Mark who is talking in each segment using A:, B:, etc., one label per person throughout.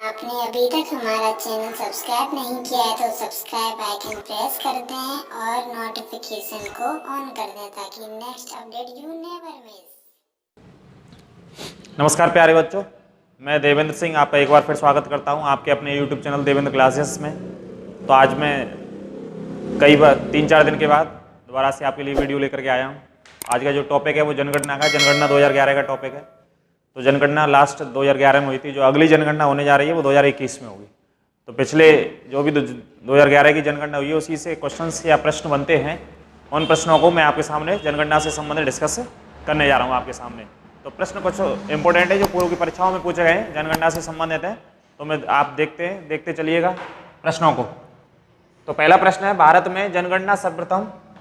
A: आपने अभी तक हमारा चैनल सब्सक्राइब नहीं किया है तो सब्सक्राइब आइकन प्रेस कर दें और नोटिफिकेशन को ऑन कर दें ताकि next update you never miss.
B: नमस्कार प्यारे बच्चों, मैं देवेंद्र सिंह आपका एक बार फिर स्वागत करता हूं आपके अपने YouTube चैनल देवेंद्र क्लासेस में। तो आज मैं कई बार 3-4 दिन के बाद दोबारा से आपके लिए वीडियो लेकर के आया हूं। आज का जो टॉपिक है वो जनगणना का, जनगणना 2011 का टॉपिक है। तो जनगणना लास्ट 2011 में हुई थी, जो अगली जनगणना होने जा रही है वो 2021 में होगी। तो पिछले जो भी 2011 की जनगणना हुई है उसी से क्वेश्चंस या प्रश्न बनते हैं। उन प्रश्नों को मैं आपके सामने जनगणना से संबंधित डिस्कस करने जा रहा हूँ आपके सामने। तो प्रश्न कुछ इंपॉर्टेंट है जो पूर्व की परीक्षाओं में पूछे गए हैं, जनगणना से संबंधित है। तो मैं आप देखते चलिएगा प्रश्नों को। तो पहला प्रश्न है, भारत में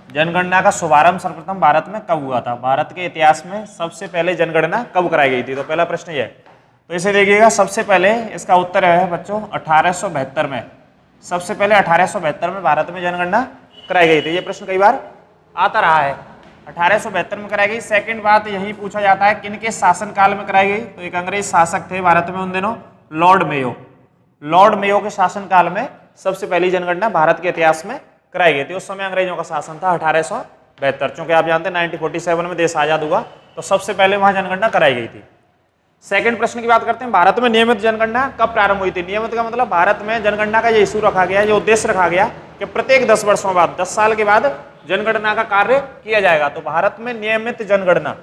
B: जनगणना का शुभारंभ सर्वप्रथम भारत में कब हुआ था? भारत के इतिहास में सबसे पहले जनगणना कब कराई गई थी? तो पहला प्रश्न ये है। तो इसे देखिएगा, सबसे पहले इसका उत्तर है बच्चों 1872 में। सबसे पहले 1872 में भारत में जनगणना कराई गई थी। ये प्रश्न कई बार आता रहा है। 1872 में कराई गई। सेकंड बात यही पूछा जाता है किनके शासनकाल में कराई गई? तो एक अंग्रेज शासक थे भारत में उन दिनों, लॉर्ड मेयो। लॉर्ड मेयो के शासनकाल में सबसे पहली जनगणना भारत के इतिहास में कराई गई थी। उस समय अंग्रेजों का शासन था 1872। चूंकि आप जानते हैं 1947 में देश आजाद हुआ तो सबसे पहले वहां जनगणना कराई गई थी। सेकंड प्रश्न की बात करते हैं, भारत में नियमित जनगणना कब प्रारंभ हुई थी? नियमित का मतलब भारत में जनगणना का ये इशू रखा गया, ये उद्देश्य रखा गया कि प्रत्येक 10 वर्षों बाद, 10 साल के बाद जनगणना का कार्य किया जाएगा। तो भारत में नियमित जनगणना,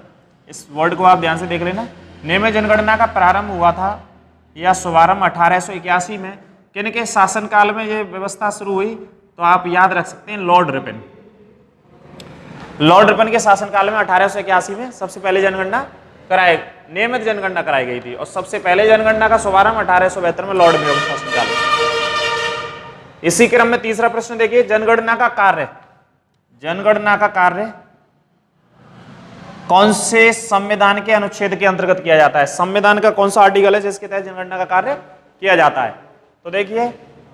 B: इस वर्ड को आप ध्यान से देख लेना, नियमित जनगणना का प्रारंभ हुआ था या शुभारंभ 1881 में। किनके शासनकाल में ये व्यवस्था शुरू हुई? तो आप याद रख सकते हैं लॉर्ड रिपन। लॉर्ड रिपन के शासनकाल में 1881 में सबसे पहले जनगणना नियमित जनगणना कराई गई थी। और सबसे पहले जनगणना का शुभारंभ 1872 में लॉर्ड मेयो के शासनकाल में। इसी क्रम में तीसरा प्रश्न देखिए, जनगणना का कार्य कौन से संविधान के अनुच्छेद के अंतर्गत किया जाता है? संविधान का कौन सा आर्टिकल है जिसके तहत जनगणना का कार्य किया जाता है? तो देखिए,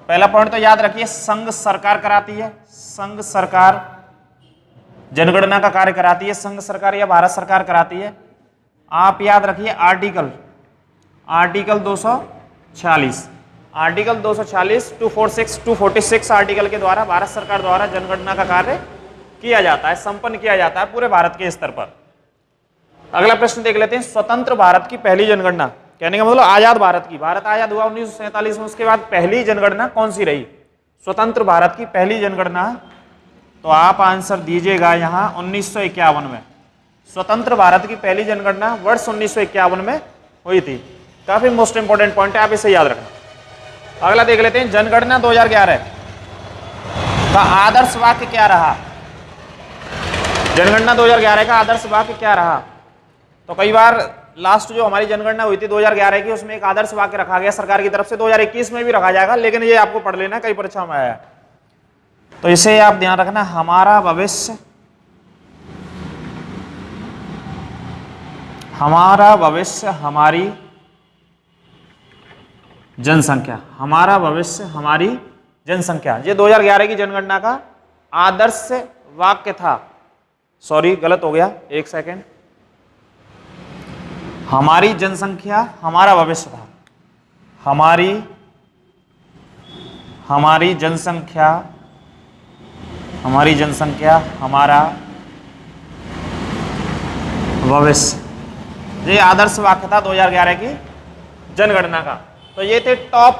B: पहला पॉइंट तो याद रखिए, संघ सरकार कराती है। संघ सरकार जनगणना का कार्य कराती है, संघ सरकार या भारत सरकार कराती है। आप याद रखिए आर्टिकल 246, आर्टिकल 246 246 आर्टिकल के द्वारा भारत सरकार द्वारा जनगणना का कार्य किया जाता है, संपन्न किया जाता है पूरे भारत के स्तर पर। अगला प्रश्न देख लेते हैं, स्वतंत्र भारत की पहली जनगणना, कहने का मतलब आजाद भारत की, भारत आजाद हुआ 1947 में, उसके बाद पहली जनगणना कौन सी रही? स्वतंत्र भारत की पहली जनगणना, तो आप आंसर दीजिएगा यहां 1951 में। स्वतंत्र भारत की पहली जनगणना वर्ष 1951 में हुई थी। काफी मोस्ट इंपोर्टेंट पॉइंट है, आप इसे याद रखना। अगला देख लेते हैं, जनगणना 2011 का आदर्श वाक्य क्या रहा? जनगणना 2011 का आदर्श वाक्य क्या रहा? तो कई बार लास्ट जो हमारी जनगणना हुई थी 2011 की, उसमें एक आदर्श वाक्य रखा गया सरकार की तरफ से। 2021 में भी रखा जाएगा, लेकिन ये आपको पढ़ लेना, कई परीक्षा में आया। तो इसे आप ध्यान रखना, हमारा भविष्य हमारी जनसंख्या, हमारा भविष्य हमारी जनसंख्या, ये 2011 की जनगणना का आदर्श वाक्य था। सॉरी, गलत हो गया, एक सेकेंड। हमारी जनसंख्या हमारा भविष्य था। हमारी जनसंख्या हमारा भविष्य, ये आदर्श वाक्य था 2011 की जनगणना का। तो ये थे टॉप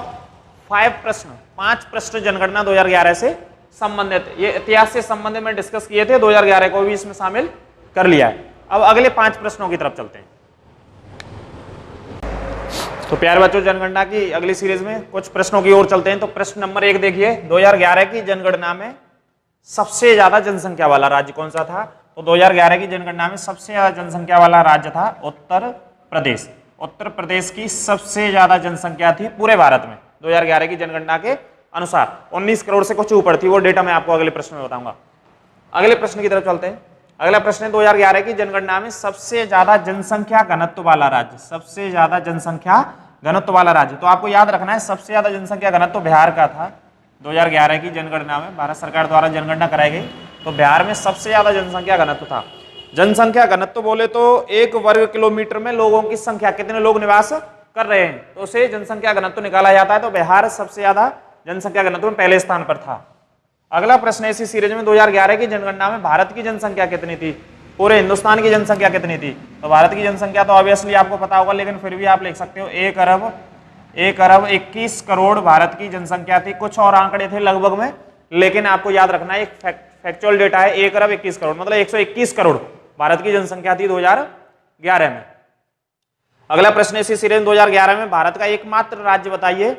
B: 5 प्रश्न, 5 प्रश्न जनगणना 2011 से संबंधित, ये इतिहास से संबंधित में डिस्कस किए थे। 2011 को भी इसमें शामिल कर लिया है। अब अगले 5 प्रश्नों की तरफ चलते हैं। तो प्यारे बच्चों, जनगणना की अगली सीरीज में कुछ प्रश्नों की ओर चलते हैं। तो प्रश्न नंबर 1 देखिए, 2011 की जनगणना में सबसे ज्यादा जनसंख्या वाला राज्य कौन सा था? तो 2011 की जनगणना में सबसे ज्यादा जनसंख्या वाला राज्य था उत्तर प्रदेश। उत्तर प्रदेश की सबसे ज्यादा जनसंख्या थी पूरे भारत में 2011 की जनगणना के अनुसार। 19 करोड़ से कुछ ऊपर थी, वो डेटा मैं आपको अगले प्रश्न में बताऊंगा। अगले प्रश्न की तरफ चलते हैं। अगला प्रश्न है, 2011 की जनगणना में सबसे ज्यादा जनसंख्या घनत्व वाला राज्य, सबसे ज्यादा जनसंख्या घनत्व वाला राज्य। तो आपको याद रखना है, सबसे ज्यादा जनसंख्या घनत्व बिहार का था 2011 की जनगणना में। भारत सरकार द्वारा जनगणना कराई गई तो बिहार में सबसे ज्यादा जनसंख्या घनत्व था। जनसंख्या घनत्व बोले तो 1 वर्ग किलोमीटर में लोगों की संख्या, कितने लोग निवास कर रहे हैं तो उसे जनसंख्या घनत्व निकाला जाता है। तो बिहार सबसे ज्यादा जनसंख्या घनत्व में पहले स्थान पर था। अगला प्रश्न है इसी सीरीज में 2011 की जनगणना में भारत की जनसंख्या कितनी थी, पूरे हिंदुस्तान की जनसंख्या कितनी थी। तो भारत की जनसंख्या तो ऑब्वियसली आपको पता होगा, लेकिन फिर भी आप लिख सकते हो 1 अरब 21 करोड़ भारत की जनसंख्या थी। कुछ और आंकड़े थे लगभग में, लेकिन आपको याद रखना है एक फैक्चुअल डेटा है, 1 अरब 21 करोड़ मतलब 121 करोड़ भारत की जनसंख्या थी 2011 में। अगला प्रश्न इसी सीरीज में 2011 में भारत का एकमात्र राज्य बताइए,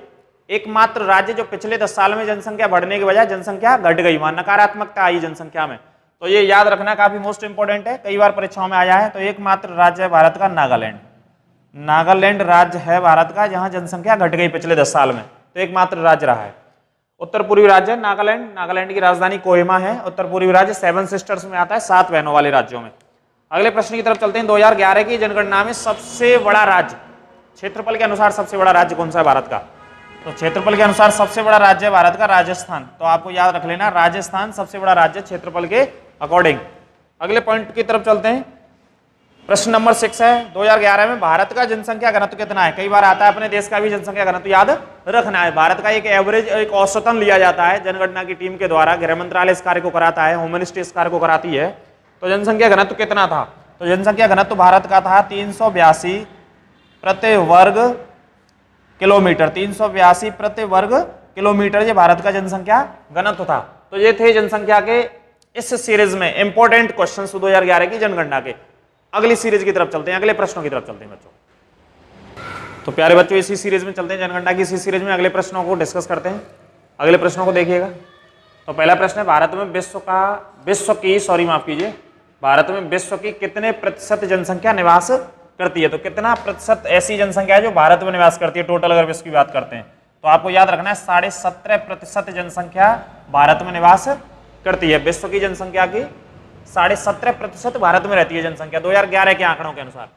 B: एकमात्र राज्य जो पिछले 10 साल में जनसंख्या बढ़ने के बजाय जनसंख्या घट गई, वहां नकारात्मकता आई जनसंख्या में। तो ये याद रखना काफी मोस्ट इंपोर्टेंट है, कई बार परीक्षाओं में आया है। तो एकमात्र राज्य है भारत का नागालैंड, नागालैंड राज्य है भारत का जहां जनसंख्या घट गई पिछले 10 साल में, तो एकमात्र राज्य रहा है। उत्तर पूर्वी राज्य नागालैंड, नागालैंड की राजधानी कोहिमा है। उत्तर पूर्वी राज्य 7 सिस्टर्स में आता है, 7 बहनों वाले राज्यों में। अगले प्रश्न की तरफ चलते हैं। 2011 की जनगणना में सबसे बड़ा राज्य, क्षेत्रफल के अनुसार सबसे बड़ा राज्य कौन सा है भारत का। तो क्षेत्रफल के अनुसार सबसे बड़ा राज्य है भारत का राजस्थान। तो आपको याद रख लेना राजस्थान सबसे बड़ा राज्य क्षेत्रफल के अकॉर्डिंग। अगले पॉइंट की तरफ चलते हैं। प्रश्न नंबर 6 है 2011 में भारत का जनसंख्या घनत्व कितना है। कई बार आता है, अपने देश का भी जनसंख्या घनत्व याद रखना है। भारत का एक एवरेज, एक औसतन लिया जाता है जनगणना की टीम के द्वारा। गृह मंत्रालय इस कार्य को कराता है, होम मिनिस्ट्री इस कार्य को कराती है। तो जनसंख्या घनत्व कितना था, तो जनसंख्या घनत्व भारत का था 382 प्रति वर्ग किलोमीटर, 382 प्रति वर्ग किलोमीटर ये भारत का जनसंख्या घनत्व था। तो ये थे जनसंख्या के इस सीरीज में इंपॉर्टेंट क्वेश्चंस 2011 की जनगणना के। अगली सीरीज की तरफ चलते हैं, अगले प्रश्नों की तरफ चलते हैं बच्चों। तो प्यारे बच्चों इसी सीरीज में चलते हैं, जनगणना की इसी सीरीज में अगले प्रश्नों को डिस्कस करते हैं। अगले प्रश्नों को देखिएगा। तो पहला प्रश्न है भारत में भारत में विश्व की कितने प्रतिशत जनसंख्या निवास करती है। तो कितना प्रतिशत ऐसी जनसंख्या है जो भारत में निवास करती है टोटल, अगर विश्व की बात करते हैं। तो आपको याद रखना है 17.5% जनसंख्या भारत में निवास करती है। विश्व की जनसंख्या की 17.5% भारत में रहती है जनसंख्या 2011 के आंकड़ों के अनुसार।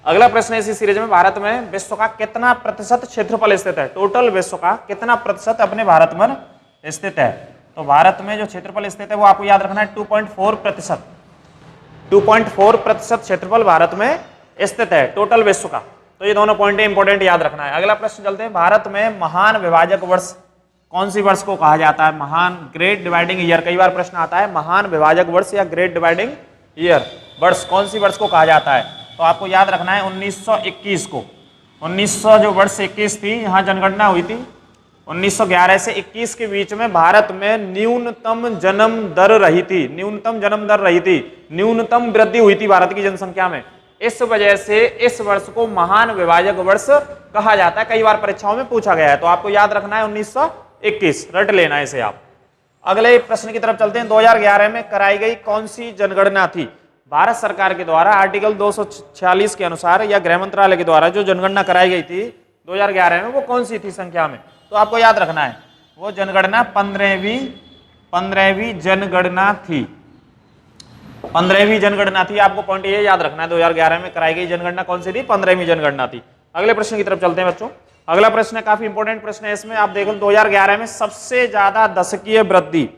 B: अगला प्रश्न है इसी सीरीज में भारत में विश्व का कितना प्रतिशत क्षेत्रफल स्थित है। टोटल विश्व का कितना प्रतिशत अपने भारत में स्थित है। तो भारत में जो क्षेत्रफल स्थित है वो आपको याद रखना है 2.4% क्षेत्रफल भारत में स्थित है टोटल विश्व का। तो ये दोनों पॉइंट इंपॉर्टेंट याद रखना है। अगला प्रश्न चलते हैं। भारत में महान विभाजक वर्ष कौन सी वर्ष को कहा जाता है। महान ग्रेट डिवाइडिंग ईयर, कई बार प्रश्न आता है महान विभाजक वर्ष या ग्रेट डिवाइडिंग ईयर वर्ष कौन सी वर्ष को कहा जाता है। तो आपको याद रखना है 1921 को। 1900 जो वर्ष 21 थी, यहाँ जनगणना हुई थी 1911 से 21 के बीच में भारत में न्यूनतम जन्म दर रही थी, न्यूनतम जन्म दर रही थी, न्यूनतम वृद्धि हुई थी भारत की जनसंख्या में। इस वजह से इस वर्ष को महान विभाजक वर्ष कहा जाता है, कई बार परीक्षाओं में पूछा गया है। तो आपको याद रखना है 1921, रट लेना है इसे आप। अगले प्रश्न की तरफ चलते हैं। 2011 में कराई गई कौन सी जनगणना थी। भारत सरकार के द्वारा आर्टिकल 246 के अनुसार या गृह मंत्रालय के द्वारा जो जनगणना कराई गई थी 2011 में वो कौन सी थी संख्या में। तो आपको याद रखना है वो जनगणना 15वीं जनगणना थी, 15वीं जनगणना थी। आपको पॉइंट ये याद रखना है 2011 में कराई गई जनगणना कौन सी थी, 15वीं जनगणना थी। अगले प्रश्न की तरफ चलते हैं बच्चों। अगला प्रश्न है काफी इंपॉर्टेंट प्रश्न है, इसमें आप देखो 2011 में सबसे ज्यादा दशकीय वृद्धि,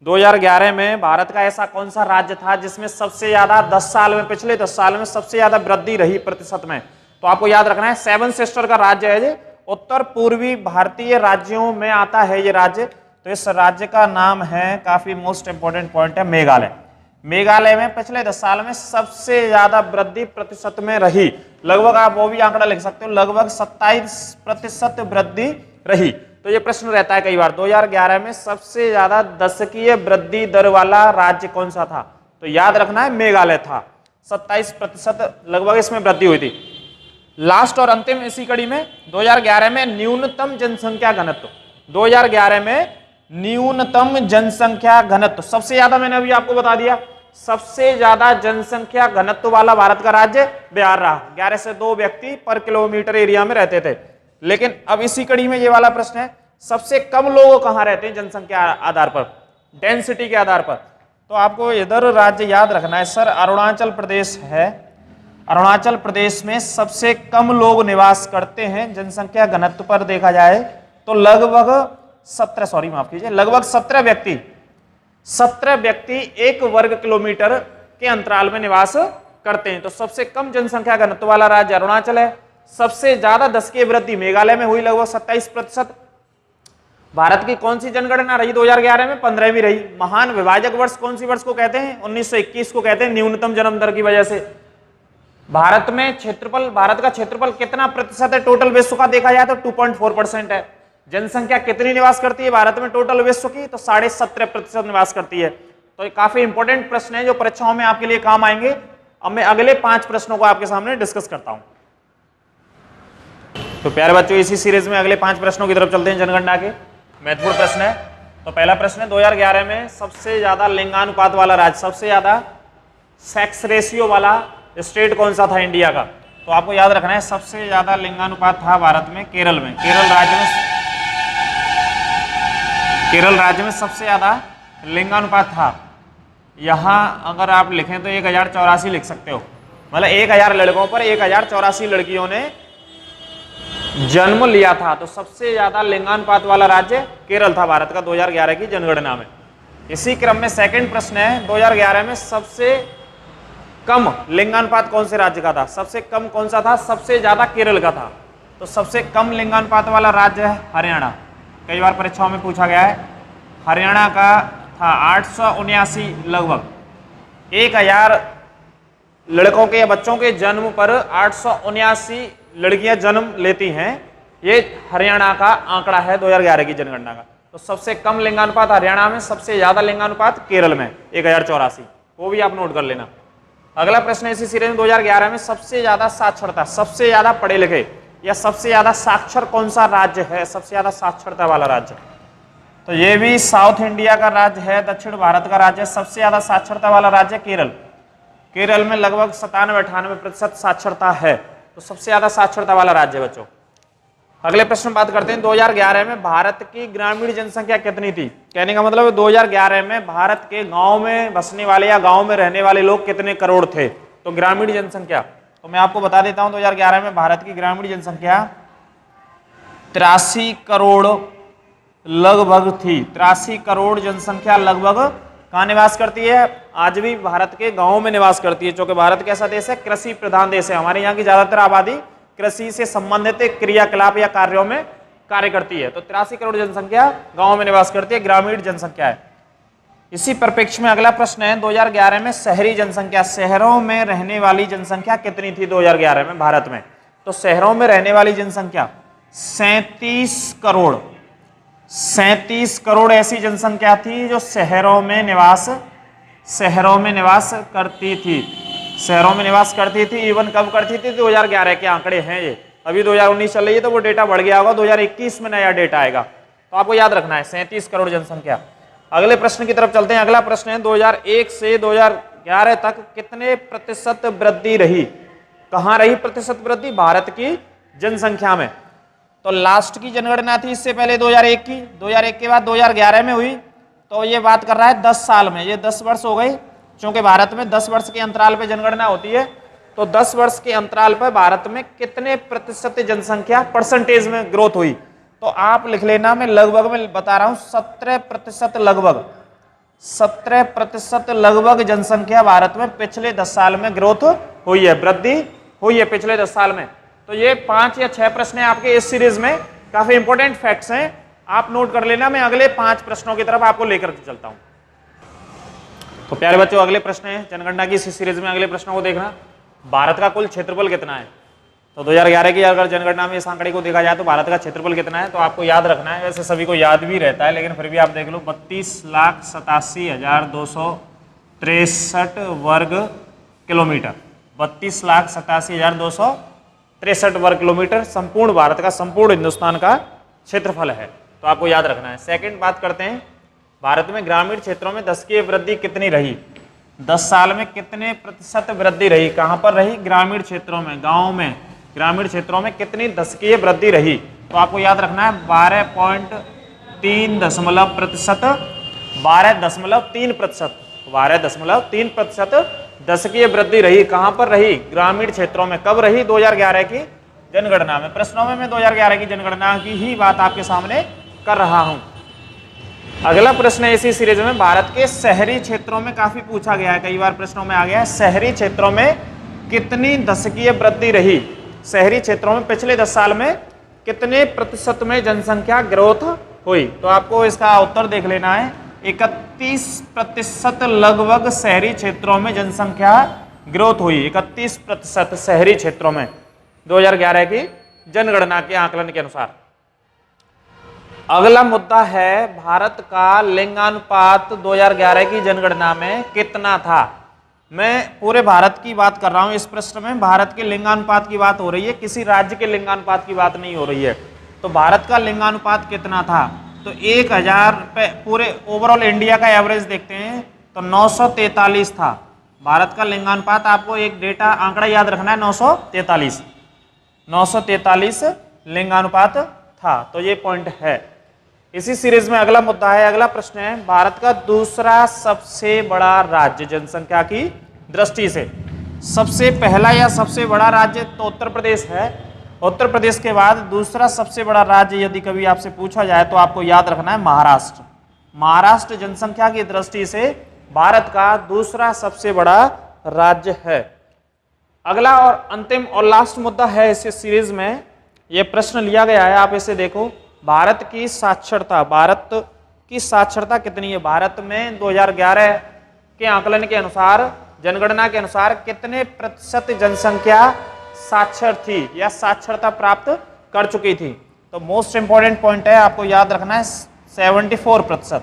B: 2011 में भारत का ऐसा कौन सा राज्य था जिसमें सबसे ज्यादा 10 साल में, पिछले 10 साल में सबसे ज्यादा वृद्धि रही प्रतिशत में। तो आपको याद रखना है 7 सिस्टर का राज्य है ये, उत्तर पूर्वी भारतीय राज्यों में आता है ये राज्य। तो इस राज्य का नाम है, काफी मोस्ट इंपोर्टेंट पॉइंट है, मेघालय। मेघालय में पिछले 10 साल में सबसे ज्यादा वृद्धि प्रतिशत में रही, लगभग आप वो भी आंकड़ा लिख सकते हो, लगभग 27% वृद्धि रही। तो ये प्रश्न रहता है कई बार 2011 में सबसे ज्यादा दशकीय वृद्धि दर वाला राज्य कौन सा था। तो याद रखना है मेघालय था, 27% लगभग इसमें वृद्धि हुई थी। लास्ट और अंतिम इसी कड़ी में 2011 में न्यूनतम जनसंख्या घनत्व, 2011 में न्यूनतम जनसंख्या घनत्व सबसे ज्यादा, मैंने अभी आपको बता दिया सबसे ज्यादा जनसंख्या घनत्व वाला भारत का राज्य बिहार रहा। 11 से 2 व्यक्ति पर किलोमीटर एरिया में रहते थे। लेकिन अब इसी कड़ी में ये वाला प्रश्न है, सबसे कम लोग कहां रहते हैं जनसंख्या आधार पर, डेंसिटी के आधार पर। तो आपको इधर राज्य याद रखना है सर, अरुणाचल प्रदेश है। अरुणाचल प्रदेश में सबसे कम लोग निवास करते हैं जनसंख्या घनत्व पर देखा जाए तो लगभग 17 व्यक्ति 1 वर्ग किलोमीटर के अंतराल में निवास करते हैं। तो सबसे कम जनसंख्या घनत्व वाला राज्य अरुणाचल है, सबसे ज्यादा दशकीय वृद्धि मेघालय में हुई लगभग 27%। भारत की कौन सी जनगणना रही 2011 में? 15वीं रही। महान विभाजक वर्ष कौन सी वर्ष को कहते हैं? 1921 को कहते हैं, न्यूनतम जन्म दर की वजह से। भारत में क्षेत्रफल, भारत का क्षेत्रफल कितना प्रतिशत है टोटल विश्व का देखा जाए तो 2.4% है। जनसंख्या कितनी निवास करती है भारत में टोटल विश्व की? तो 17.5% निवास करती है। तो ये काफी इंपॉर्टेंट प्रश्न है जो परीक्षाओं में आपके लिए काम आएंगे। अब मैं अगले 5 प्रश्नों को आपके सामने डिस्कस करता हूं। तो प्यारे बच्चों, इसी सीरीज में अगले 5 प्रश्नों की तरफ चलते हैं। जनगणना के महत्वपूर्ण प्रश्न है। तो पहला प्रश्न है, 2011 में सबसे ज्यादा लिंगानुपात वाला राज्य, सबसे ज्यादा सेक्स रेशियो वाला स्टेट कौन सा था इंडिया का? तो आपको याद रखना है, सबसे ज्यादा लिंगानुपात था भारत में केरल में। केरल राज्य में सबसे ज्यादा लिंगानुपात था। यहां अगर आप लिखें तो 1084 लिख सकते हो, मतलब 1000 लड़कों पर 1084 लड़कियों ने जन्म लिया था। तो सबसे ज्यादा लिंगानुपात वाला राज्य केरल था भारत का 2011 की जनगणना में। इसी क्रम में सेकंड प्रश्न है, 2011 में सबसे कम लिंगानुपात कौन से राज्य का था? सबसे कम कौन सा था? सबसे ज्यादा केरल का था। तो सबसे कम लिंगानुपात वाला राज्य है हरियाणा। कई बार परीक्षाओं में पूछा गया है। हरियाणा का था 879, लगभग 1000 लड़कों के या बच्चों के जन्म पर 879 लड़कियां जन्म लेती हैं। ये हरियाणा का आंकड़ा है 2011 की जनगणना का। तो सबसे कम लिंगानुपात हरियाणा में, सबसे ज्यादा लिंगानुपात केरल में 1084, वो भी आप नोट कर लेना। अगला प्रश्न इसी सीरीज में, 2011 में सबसे ज्यादा साक्षरता, सबसे ज्यादा पढ़े लिखे या सबसे ज्यादा साक्षर कौन सा राज्य है? सबसे ज्यादा साक्षरता वाला राज्य, तो ये भी साउथ इंडिया का राज्य है, दक्षिण भारत का राज्य है। सबसे ज्यादा साक्षरता वाला राज्य केरल। केरल में लगभग 97-98% साक्षरता है। तो सबसे ज्यादा साक्षरता वाला राज्य है बच्चों। अगले प्रश्न बात करते हैं, 2011 में भारत की ग्रामीण जनसंख्या कितनी थी? कहने का मतलब है 2011 में भारत के गांव में बसने वाले या गांव में रहने वाले लोग कितने करोड़ थे? तो ग्रामीण जनसंख्या, तो मैं आपको बता देता हूं, 2011 में भारत की ग्रामीण जनसंख्या 83 करोड़ लगभग थी। 83 करोड़ जनसंख्या लगभग कहाँ निवास करती है? आज भी भारत के गांवों में निवास करती है, क्योंकि भारत कैसा देश है? कृषि प्रधान देश है। हमारे यहाँ की ज्यादातर आबादी कृषि से संबंधित क्रियाकलाप या कार्यों में कार्य करती है। तो 83 करोड़ जनसंख्या गांवों में निवास करती है, ग्रामीण जनसंख्या है। इसी परिप्रेक्ष्य में अगला प्रश्न है, 2011 में शहरी जनसंख्या, शहरों में रहने वाली जनसंख्या कितनी थी 2011 में भारत में? तो शहरों में रहने वाली जनसंख्या 37 करोड़। 37 करोड़ ऐसी जनसंख्या थी जो शहरों में निवास करती थी। शहरों में निवास करती थी। इवन कब करती थी? 2011 के आंकड़े हैं ये। अभी 2019 चल रही है तो वो डेटा बढ़ गया होगा, 2021 में नया डेटा आएगा। तो आपको याद रखना है 37 करोड़ जनसंख्या। अगले प्रश्न की तरफ चलते हैं। अगला प्रश्न है, 2001 से 2011 तक कितने प्रतिशत वृद्धि रही? कहां रही प्रतिशत वृद्धि? भारत की जनसंख्या में। तो लास्ट की जनगणना थी इससे पहले 2001 की, 2001 के बाद 2011 में हुई। तो ये बात कर रहा है 10 साल में, ये 10 वर्ष हो गई, क्योंकि भारत में 10 वर्ष के अंतराल पे जनगणना होती है। तो 10 वर्ष के अंतराल पर भारत में कितने प्रतिशत जनसंख्या परसेंटेज में ग्रोथ हुई? तो आप लिख लेना, मैं लगभग में बता रहा हूं 17% लगभग 17% लगभग जनसंख्या भारत में पिछले 10 साल में ग्रोथ हुई है, वृद्धि हुई है पिछले 10 साल में। तो ये 5 या 6 प्रश्न है आपके इस सीरीज में, काफी इंपॉर्टेंट फैक्ट्स हैं, आप नोट कर लेना। मैं अगले 5 प्रश्नों की तरफ आपको लेकर चलता हूं। तो प्यारे बच्चों, अगले प्रश्न है जनगणना की इस सीरीज में, अगले प्रश्नों को देखना। भारत का कुल क्षेत्रफल कितना है? तो 2011 की अगर जनगणना में इस आंकड़े को देखा जाए तो भारत का क्षेत्रफल कितना है? तो आपको याद रखना है, वैसे सभी को याद भी रहता है, लेकिन फिर भी आप देख लो, 32,87,263 वर्ग किलोमीटर। 32,87,263 वर्ग किलोमीटर संपूर्ण भारत का, संपूर्ण हिंदुस्तान का क्षेत्रफल है। तो आपको याद रखना है। सेकंड बात करते हैं, भारत में ग्रामीण क्षेत्रों में दशकीय वृद्धि कितनी रही? 10 साल में कितने प्रतिशत वृद्धि रही? कहां पर रही? ग्रामीण क्षेत्रों में, गांव में, ग्रामीण क्षेत्रों में कितनी दशकीय वृद्धि रही? तो आपको याद रखना है 12.3% 12.3% दशकीय वृद्धि रही। कहां पर रही? ग्रामीण क्षेत्रों में। कब रही? 2011 की जनगणना में। प्रश्नों में मैं 2011 की जनगणना की ही बात आपके सामने कर रहा हूं। अगला प्रश्न है इसी सीरीज में, भारत के शहरी क्षेत्रों में काफी पूछा गया है, कई बार प्रश्नों में आ गया है, शहरी क्षेत्रों में कितनी दशकीय वृद्धि रही? शहरी क्षेत्रों में पिछले 10 साल में कितने प्रतिशत में जनसंख्या ग्रोथ हुई? तो आपको इसका उत्तर देख लेना है। 31% लगभग शहरी क्षेत्रों में जनसंख्या ग्रोथ हुई। 31% शहरी क्षेत्रों में 2011 की जनगणना के आकलन के अनुसार। अगला मुद्दा है भारत का लिंगानुपात 2011 की जनगणना में कितना था? मैं पूरे भारत की बात कर रहा हूं इस प्रश्न में। भारत के लिंगानुपात की बात हो रही है, किसी राज्य के लिंगानुपात की बात नहीं हो रही है। तो भारत का लिंगानुपात कितना था? तो 1000 पे पूरे ओवरऑल इंडिया का एवरेज देखते हैं तो 943 था भारत का लिंगानुपात। आपको एक डेटा आंकड़ा याद रखना है, 943 लिंगानुपात था। तो ये पॉइंट है। इसी सीरीज में अगला मुद्दा है, अगला प्रश्न है, भारत का दूसरा सबसे बड़ा राज्य जनसंख्या की दृष्टि से। सबसे पहला या सबसे बड़ा राज्य तो उत्तर प्रदेश है। उत्तर प्रदेश के बाद दूसरा सबसे बड़ा राज्य यदि कभी आपसे पूछा जाए तो आपको याद रखना है महाराष्ट्र। महाराष्ट्र जनसंख्या की दृष्टि से भारत का दूसरा सबसे बड़ा राज्य है। अगला और अंतिम और लास्ट मुद्दा है इस सीरीज में, यह प्रश्न लिया गया है, आप इसे देखो। भारत की साक्षरता, भारत की साक्षरता कितनी है? भारत में 2011 के आकलन के अनुसार, जनगणना के अनुसार कितने प्रतिशत जनसंख्या साक्षर थी या साक्षरता प्राप्त कर चुकी थी? तो मोस्ट इंपॉर्टेंट पॉइंट है, आपको याद रखना है 74%।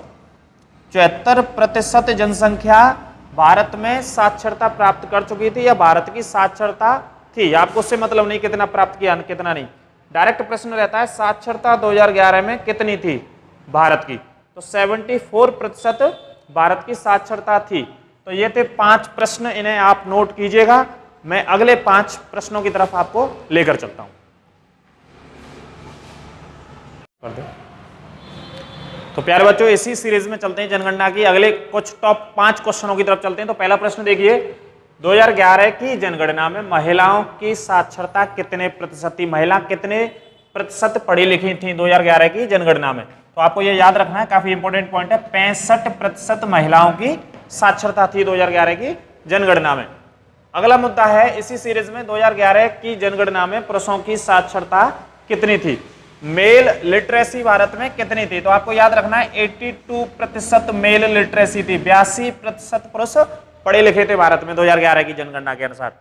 B: 74% जनसंख्या भारत में साक्षरता प्राप्त कर चुकी थी या भारत की साक्षरता थी। आपको उससे मतलब नहीं कितना प्राप्त किया कितना नहीं, डायरेक्ट प्रश्न रहता है साक्षरता 2011 में कितनी थी भारत की? तो 74% भारत की साक्षरता थी। तो ये थे 5 प्रश्न, इन्हें आप नोट कीजिएगा। मैं अगले 5 प्रश्नों की तरफ आपको लेकर चलता हूं। तो प्यारे बच्चों, इसी सीरीज में चलते हैं जनगणना की अगले कुछ टॉप 5 क्वेश्चनों की तरफ चलते हैं। तो पहला प्रश्न देखिए, 2011 की जनगणना में महिलाओं की साक्षरता कितने प्रतिशत थी? महिला कितने प्रतिशत पढ़ी लिखी थी 2011 की जनगणना में? तो आपको यह याद रखना है, काफी इंपॉर्टेंट पॉइंट है। 65% महिलाओं की साक्षरता थी 2011 की जनगणना में। अगला मुद्दा है इसी सीरीज में, 2011 की जनगणना में पुरुषों की साक्षरता कितनी थी? मेल लिटरेसी भारत में कितनी थी? तो आपको याद रखना है 82% मेल लिटरेसी थी। 82% पुरुष पढ़े लिखे थे भारत में 2011 की जनगणना के अनुसार।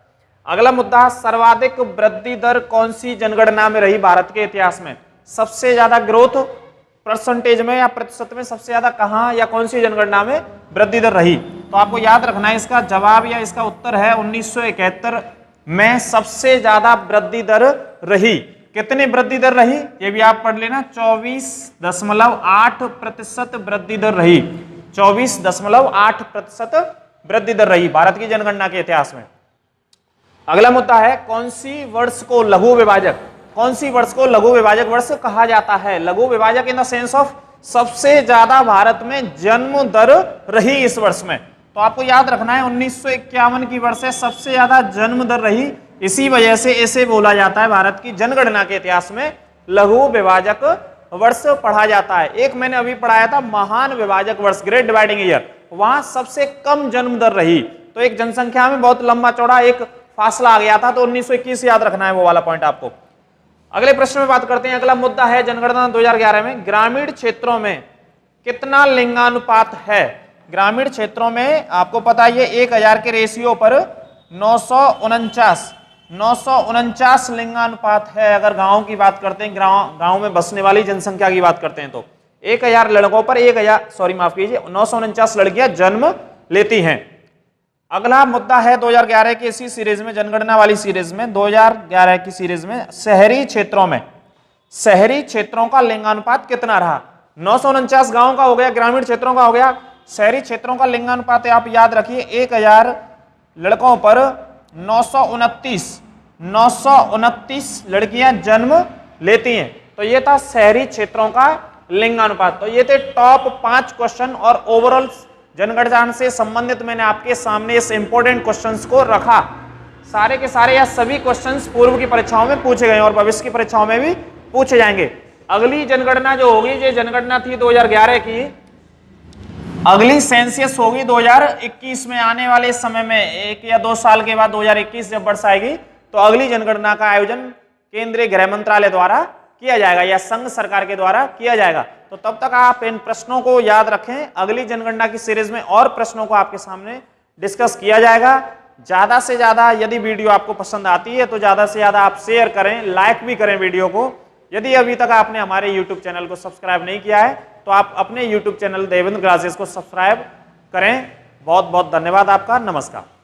B: अगला मुद्दा, सर्वाधिक वृद्धि दर कौन सी जनगणना में रही भारत के इतिहास में? सबसे ज्यादा ग्रोथ परसेंटेज में या प्रतिशत में सबसे ज्यादा कहां या कौन सी जनगणना में वृद्धि दर रही? तो आपको याद रखना है, इसका जवाब या इसका उत्तर है 1971 में सबसे ज्यादा वृद्धि दर रही। कितनी वृद्धि दर रही ये भी आप पढ़ लेना, 24.8% वृद्धि दर रही। 24.8% वृद्धि दर रही भारत की जनगणना के इतिहास में। अगला मुद्दा है, कौन सी वर्ष को लघु विभाजक, कौन सी वर्ष को लघु विभाजक वर्ष कहा जाता है? लघु विभाजक इन द सेंस ऑफ सबसे ज्यादा भारत में जन्म दर रही इस वर्ष में। तो आपको याद रखना है 1951 की वर्ष से सबसे ज्यादा जन्म दर रही। इसी वजह से इसे बोला जाता है भारत की जनगणना के इतिहास में लघु विभाजक वर्ष पढ़ा जाता है। एक मैंने अभी पढ़ाया था महान विभाजक वर्ष, ग्रेट डिवाइडिंग ईयर, वहां सबसे कम जन्म दर रही। तो एक जनसंख्या में बहुत लंबा चौड़ा एक फासला आ गया था, तो 1921 याद रखना है वो वाला पॉइंट आपको। अगले प्रश्न में बात करते हैं। अगला मुद्दा है जनगणना 2011 में ग्रामीण क्षेत्रों में कितना लिंगानुपात है? ग्रामीण क्षेत्रों में आपको पता है 1000 के रेशियो पर 949 लिंगानुपात है। अगर गांव की बात करते हैं, गांव में बसने वाली जनसंख्या की बात करते हैं तो 1000 लड़कों पर 949 लड़कियां जन्म लेती हैं। अगला मुद्दा है 2011 की इसी सीरीज में, जनगणना वाली सीरीज में, 2011 की सीरीज में शहरी क्षेत्रों में, शहरी क्षेत्रों का लिंगानुपात कितना रहा? 949 गांव का हो गया, ग्रामीण क्षेत्रों का हो गया, शहरी क्षेत्रों का लिंगानुपात आप याद रखिए 1000 लड़कों पर 929 लड़कियां जन्म लेती हैं। तो ये था शहरी क्षेत्रों का लिंगानुपात। तो ये थे टॉप 5 क्वेश्चन और ओवरऑल जनगणना से संबंधित मैंने आपके सामने इस इंपॉर्टेंट क्वेश्चंस को रखा। सारे के सारे या सभी क्वेश्चंस पूर्व की परीक्षाओं में पूछे गए और भविष्य की परीक्षाओं में भी पूछे जाएंगे। अगली जनगणना जो होगी, ये जनगणना थी 2011 की, अगली सेंसियस होगी 2021 में, आने वाले समय में 1 या 2 साल के बाद 2021 जब वर्ष आएगी तो अगली जनगणना का आयोजन केंद्रीय गृह मंत्रालय द्वारा किया जाएगा या संघ सरकार के द्वारा किया जाएगा। तो तब तक आप इन प्रश्नों को याद रखें, अगली जनगणना की सीरीज में और प्रश्नों को आपके सामने डिस्कस किया जाएगा। ज्यादा से ज्यादा यदि वीडियो आपको पसंद आती है तो ज्यादा से ज्यादा आप शेयर करें, लाइक भी करें वीडियो को। यदि अभी तक आपने हमारे YouTube चैनल को सब्सक्राइब नहीं किया है तो आप अपने YouTube चैनल देवेंद्र क्लासेस को सब्सक्राइब करें। बहुत बहुत धन्यवाद आपका। नमस्कार।